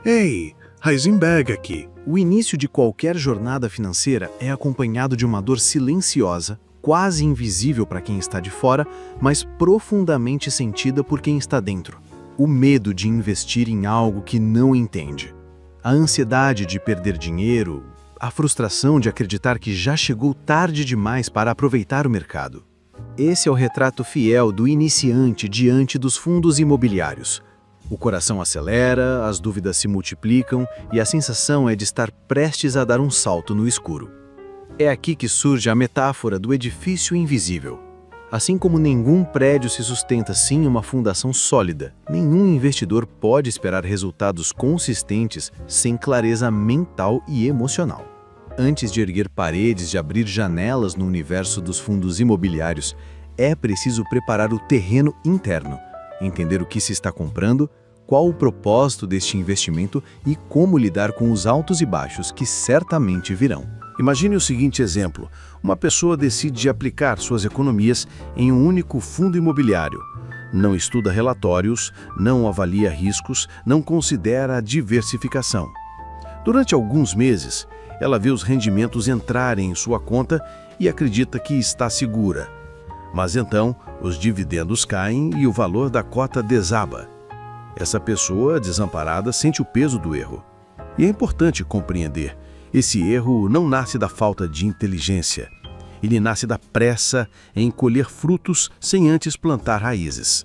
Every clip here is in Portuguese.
Ei, Heisenberg aqui. O início de qualquer jornada financeira é acompanhado de uma dor silenciosa, quase invisível para quem está de fora, mas profundamente sentida por quem está dentro. O medo de investir em algo que não entende. A ansiedade de perder dinheiro, a frustração de acreditar que já chegou tarde demais para aproveitar o mercado. Esse é o retrato fiel do iniciante diante dos fundos imobiliários. O coração acelera, as dúvidas se multiplicam e a sensação é de estar prestes a dar um salto no escuro. É aqui que surge a metáfora do edifício invisível. Assim como nenhum prédio se sustenta sem uma fundação sólida, nenhum investidor pode esperar resultados consistentes sem clareza mental e emocional. Antes de erguer paredes e abrir janelas no universo dos fundos imobiliários, é preciso preparar o terreno interno, entender o que se está comprando, qual o propósito deste investimento e como lidar com os altos e baixos que certamente virão. Imagine o seguinte exemplo. Uma pessoa decide aplicar suas economias em um único fundo imobiliário. Não estuda relatórios, não avalia riscos, não considera a diversificação. Durante alguns meses, ela vê os rendimentos entrarem em sua conta e acredita que está segura. Mas então, os dividendos caem e o valor da cota desaba. Essa pessoa, desamparada, sente o peso do erro. E é importante compreender, esse erro não nasce da falta de inteligência. Ele nasce da pressa em colher frutos sem antes plantar raízes.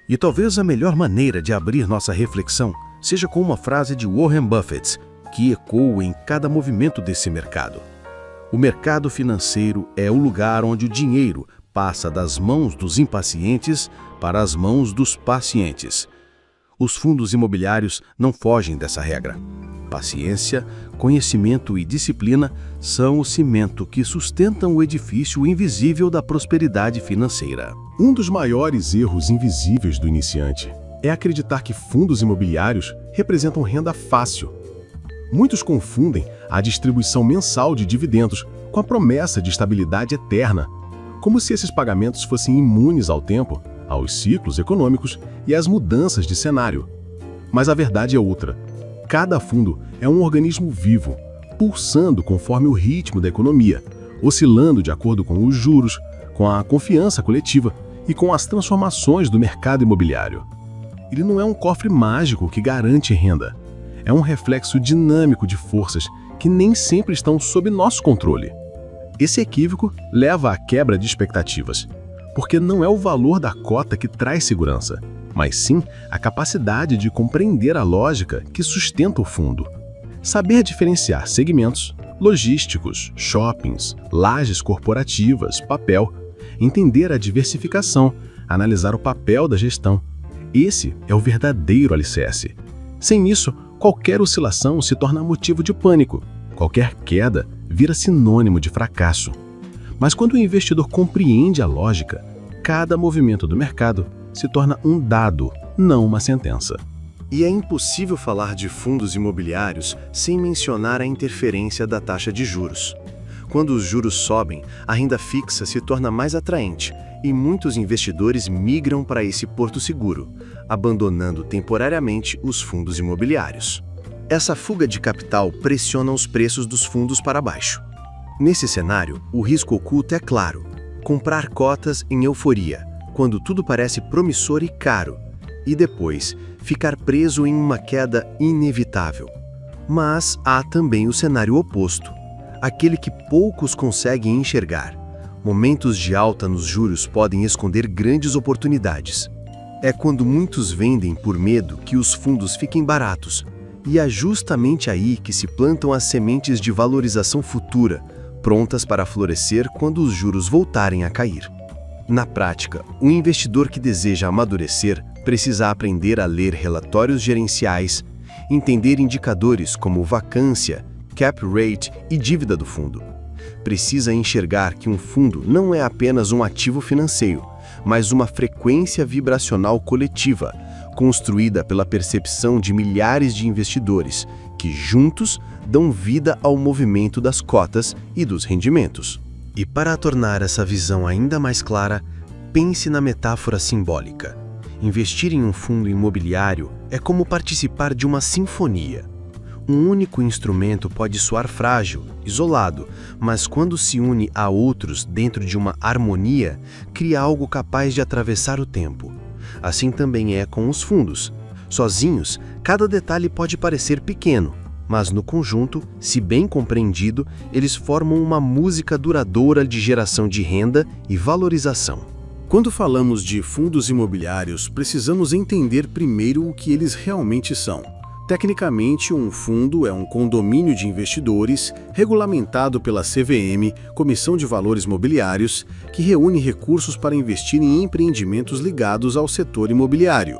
E talvez a melhor maneira de abrir nossa reflexão seja com uma frase de Warren Buffett, que ecoa em cada movimento desse mercado. O mercado financeiro é o lugar onde o dinheiro passa das mãos dos impacientes para as mãos dos pacientes. Os fundos imobiliários não fogem dessa regra. Paciência, conhecimento e disciplina são o cimento que sustentam o edifício invisível da prosperidade financeira. Um dos maiores erros invisíveis do iniciante é acreditar que fundos imobiliários representam renda fácil. Muitos confundem a distribuição mensal de dividendos com a promessa de estabilidade eterna, como se esses pagamentos fossem imunes ao tempo, aos ciclos econômicos e às mudanças de cenário. Mas a verdade é outra. Cada fundo é um organismo vivo, pulsando conforme o ritmo da economia, oscilando de acordo com os juros, com a confiança coletiva e com as transformações do mercado imobiliário. Ele não é um cofre mágico que garante renda. É um reflexo dinâmico de forças que nem sempre estão sob nosso controle. Esse equívoco leva à quebra de expectativas, porque não é o valor da cota que traz segurança, mas sim a capacidade de compreender a lógica que sustenta o fundo. Saber diferenciar segmentos, logísticos, shoppings, lajes corporativas, papel, entender a diversificação, analisar o papel da gestão. Esse é o verdadeiro alicerce. Sem isso, qualquer oscilação se torna motivo de pânico. Qualquer queda vira sinônimo de fracasso. Mas quando o investidor compreende a lógica, cada movimento do mercado se torna um dado, não uma sentença. E é impossível falar de fundos imobiliários sem mencionar a interferência da taxa de juros. Quando os juros sobem, a renda fixa se torna mais atraente e muitos investidores migram para esse porto seguro, abandonando temporariamente os fundos imobiliários. Essa fuga de capital pressiona os preços dos fundos para baixo. Nesse cenário, o risco oculto é claro: comprar cotas em euforia, quando tudo parece promissor e caro, e depois ficar preso em uma queda inevitável. Mas há também o cenário oposto, aquele que poucos conseguem enxergar. Momentos de alta nos juros podem esconder grandes oportunidades. É quando muitos vendem por medo que os fundos fiquem baratos, e é justamente aí que se plantam as sementes de valorização futura, prontas para florescer quando os juros voltarem a cair. Na prática, o investidor que deseja amadurecer precisa aprender a ler relatórios gerenciais, entender indicadores como vacância, cap rate e dívida do fundo. Precisa enxergar que um fundo não é apenas um ativo financeiro, mas uma frequência vibracional coletiva, construída pela percepção de milhares de investidores, que juntos dão vida ao movimento das cotas e dos rendimentos. E para tornar essa visão ainda mais clara, pense na metáfora simbólica. Investir em um fundo imobiliário é como participar de uma sinfonia. Um único instrumento pode soar frágil, isolado, mas quando se une a outros dentro de uma harmonia, cria algo capaz de atravessar o tempo. Assim também é com os fundos. Sozinhos, cada detalhe pode parecer pequeno, mas no conjunto, se bem compreendido, eles formam uma música duradoura de geração de renda e valorização. Quando falamos de fundos imobiliários, precisamos entender primeiro o que eles realmente são. Tecnicamente, um fundo é um condomínio de investidores regulamentado pela CVM, Comissão de Valores Mobiliários, que reúne recursos para investir em empreendimentos ligados ao setor imobiliário.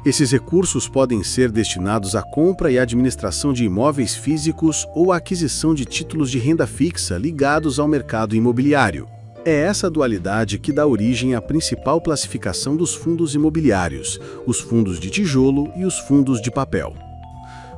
Esses recursos podem ser destinados à compra e administração de imóveis físicos ou à aquisição de títulos de renda fixa ligados ao mercado imobiliário. É essa dualidade que dá origem à principal classificação dos fundos imobiliários, os fundos de tijolo e os fundos de papel.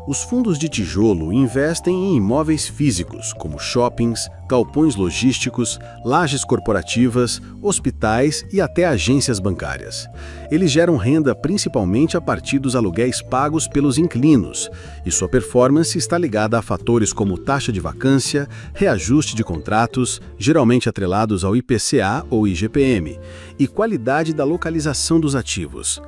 Os fundos de tijolo investem em imóveis físicos, como shoppings, galpões logísticos, lajes corporativas, hospitais e até agências bancárias. Eles geram renda principalmente a partir dos aluguéis pagos pelos inquilinos, e sua performance está ligada a fatores como taxa de vacância, reajuste de contratos, geralmente atrelados ao IPCA ou IGPM, e qualidade da localização dos ativos.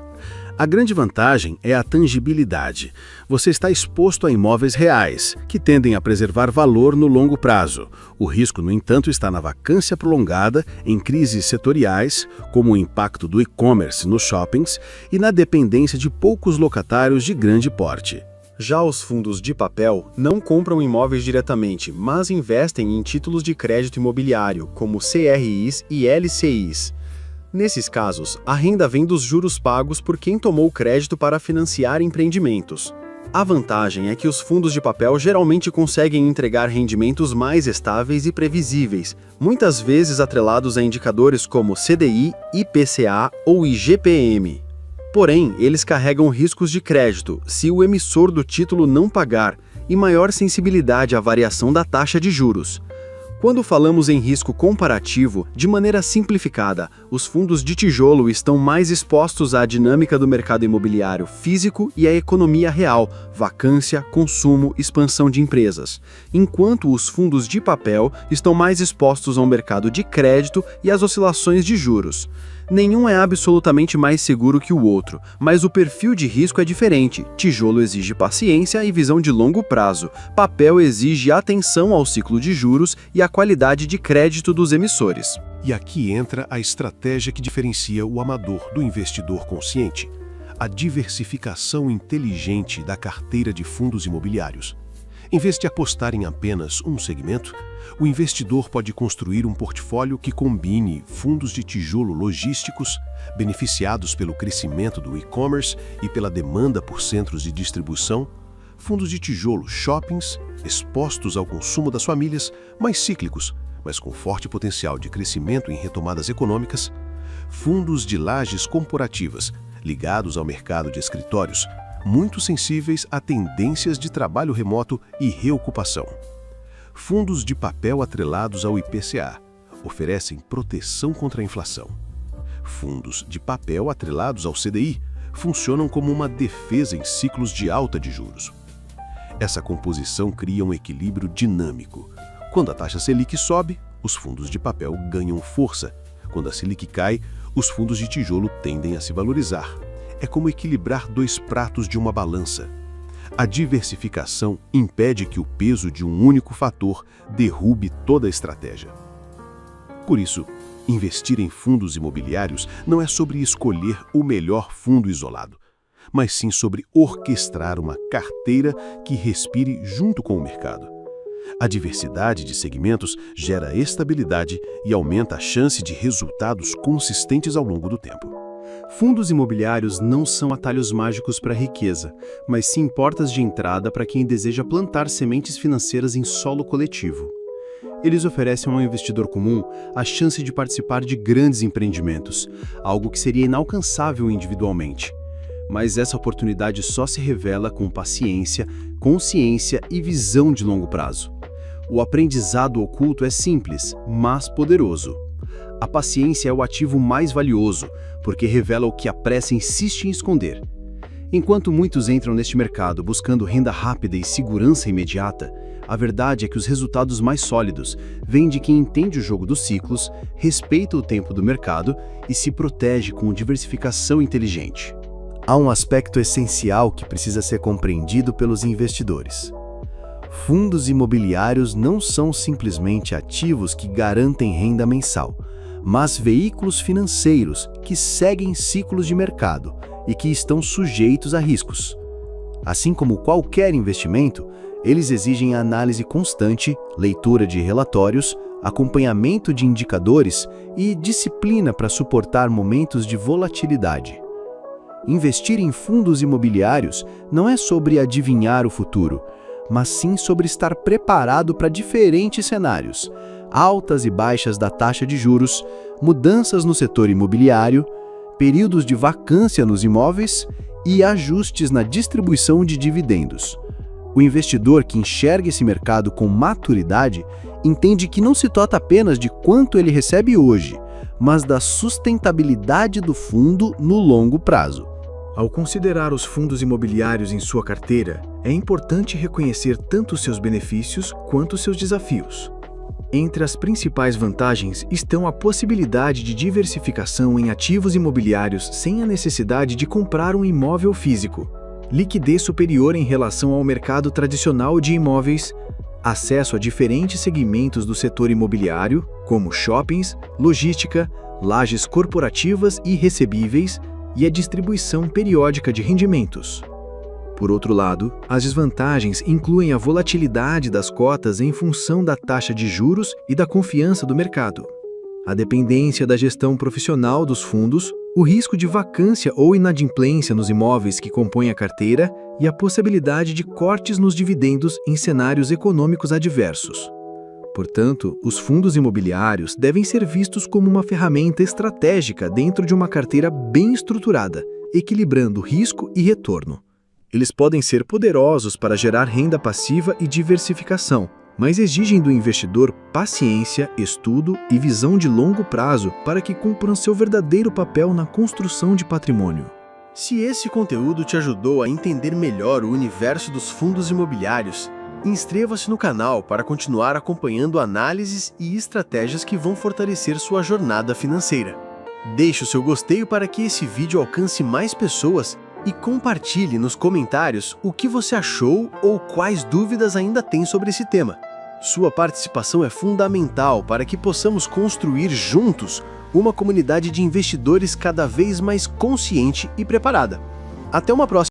A grande vantagem é a tangibilidade. Você está exposto a imóveis reais, que tendem a preservar valor no longo prazo. O risco, no entanto, está na vacância prolongada, em crises setoriais, como o impacto do e-commerce nos shoppings, e na dependência de poucos locatários de grande porte. Já os fundos de papel não compram imóveis diretamente, mas investem em títulos de crédito imobiliário, como CRIs e LCIs. Nesses casos, a renda vem dos juros pagos por quem tomou crédito para financiar empreendimentos. A vantagem é que os fundos de papel geralmente conseguem entregar rendimentos mais estáveis e previsíveis, muitas vezes atrelados a indicadores como CDI, IPCA ou IGPM. Porém, eles carregam riscos de crédito se o emissor do título não pagar e maior sensibilidade à variação da taxa de juros. Quando falamos em risco comparativo, de maneira simplificada, os fundos de tijolo estão mais expostos à dinâmica do mercado imobiliário físico e à economia real, vacância, consumo, expansão de empresas, enquanto os fundos de papel estão mais expostos ao mercado de crédito e às oscilações de juros. Nenhum é absolutamente mais seguro que o outro, mas o perfil de risco é diferente. Tijolo exige paciência e visão de longo prazo. Papel exige atenção ao ciclo de juros e à qualidade de crédito dos emissores. E aqui entra a estratégia que diferencia o amador do investidor consciente: a diversificação inteligente da carteira de fundos imobiliários. Em vez de apostar em apenas um segmento, o investidor pode construir um portfólio que combine fundos de tijolo logísticos, beneficiados pelo crescimento do e-commerce e pela demanda por centros de distribuição, fundos de tijolo shoppings, expostos ao consumo das famílias, mais cíclicos, mas com forte potencial de crescimento em retomadas econômicas, fundos de lajes corporativas, ligados ao mercado de escritórios, muito sensíveis a tendências de trabalho remoto e reocupação. Fundos de papel atrelados ao IPCA oferecem proteção contra a inflação. Fundos de papel atrelados ao CDI funcionam como uma defesa em ciclos de alta de juros. Essa composição cria um equilíbrio dinâmico. Quando a taxa Selic sobe, os fundos de papel ganham força. Quando a Selic cai, os fundos de tijolo tendem a se valorizar. É como equilibrar dois pratos de uma balança. A diversificação impede que o peso de um único fator derrube toda a estratégia. Por isso, investir em fundos imobiliários não é sobre escolher o melhor fundo isolado, mas sim sobre orquestrar uma carteira que respire junto com o mercado. A diversidade de segmentos gera estabilidade e aumenta a chance de resultados consistentes ao longo do tempo. Fundos imobiliários não são atalhos mágicos para a riqueza, mas sim portas de entrada para quem deseja plantar sementes financeiras em solo coletivo. Eles oferecem ao investidor comum a chance de participar de grandes empreendimentos, algo que seria inalcançável individualmente. Mas essa oportunidade só se revela com paciência, consciência e visão de longo prazo. O aprendizado oculto é simples, mas poderoso. A paciência é o ativo mais valioso, porque revela o que a pressa insiste em esconder. Enquanto muitos entram neste mercado buscando renda rápida e segurança imediata, a verdade é que os resultados mais sólidos vêm de quem entende o jogo dos ciclos, respeita o tempo do mercado e se protege com diversificação inteligente. Há um aspecto essencial que precisa ser compreendido pelos investidores. Fundos imobiliários não são simplesmente ativos que garantem renda mensal, mas veículos financeiros que seguem ciclos de mercado e que estão sujeitos a riscos. Assim como qualquer investimento, eles exigem análise constante, leitura de relatórios, acompanhamento de indicadores e disciplina para suportar momentos de volatilidade. Investir em fundos imobiliários não é sobre adivinhar o futuro, mas sim sobre estar preparado para diferentes cenários, altas e baixas da taxa de juros, mudanças no setor imobiliário, períodos de vacância nos imóveis e ajustes na distribuição de dividendos. O investidor que enxerga esse mercado com maturidade entende que não se trata apenas de quanto ele recebe hoje, mas da sustentabilidade do fundo no longo prazo. Ao considerar os fundos imobiliários em sua carteira, é importante reconhecer tanto seus benefícios quanto seus desafios. Entre as principais vantagens estão a possibilidade de diversificação em ativos imobiliários sem a necessidade de comprar um imóvel físico, liquidez superior em relação ao mercado tradicional de imóveis, acesso a diferentes segmentos do setor imobiliário, como shoppings, logística, lajes corporativas e recebíveis, e a distribuição periódica de rendimentos. Por outro lado, as desvantagens incluem a volatilidade das cotas em função da taxa de juros e da confiança do mercado, a dependência da gestão profissional dos fundos, o risco de vacância ou inadimplência nos imóveis que compõem a carteira e a possibilidade de cortes nos dividendos em cenários econômicos adversos. Portanto, os fundos imobiliários devem ser vistos como uma ferramenta estratégica dentro de uma carteira bem estruturada, equilibrando risco e retorno. Eles podem ser poderosos para gerar renda passiva e diversificação, mas exigem do investidor paciência, estudo e visão de longo prazo para que cumpram seu verdadeiro papel na construção de patrimônio. Se esse conteúdo te ajudou a entender melhor o universo dos fundos imobiliários, inscreva-se no canal para continuar acompanhando análises e estratégias que vão fortalecer sua jornada financeira. Deixe o seu gostei para que esse vídeo alcance mais pessoas e compartilhe nos comentários o que você achou ou quais dúvidas ainda tem sobre esse tema. Sua participação é fundamental para que possamos construir juntos uma comunidade de investidores cada vez mais consciente e preparada. Até uma próxima!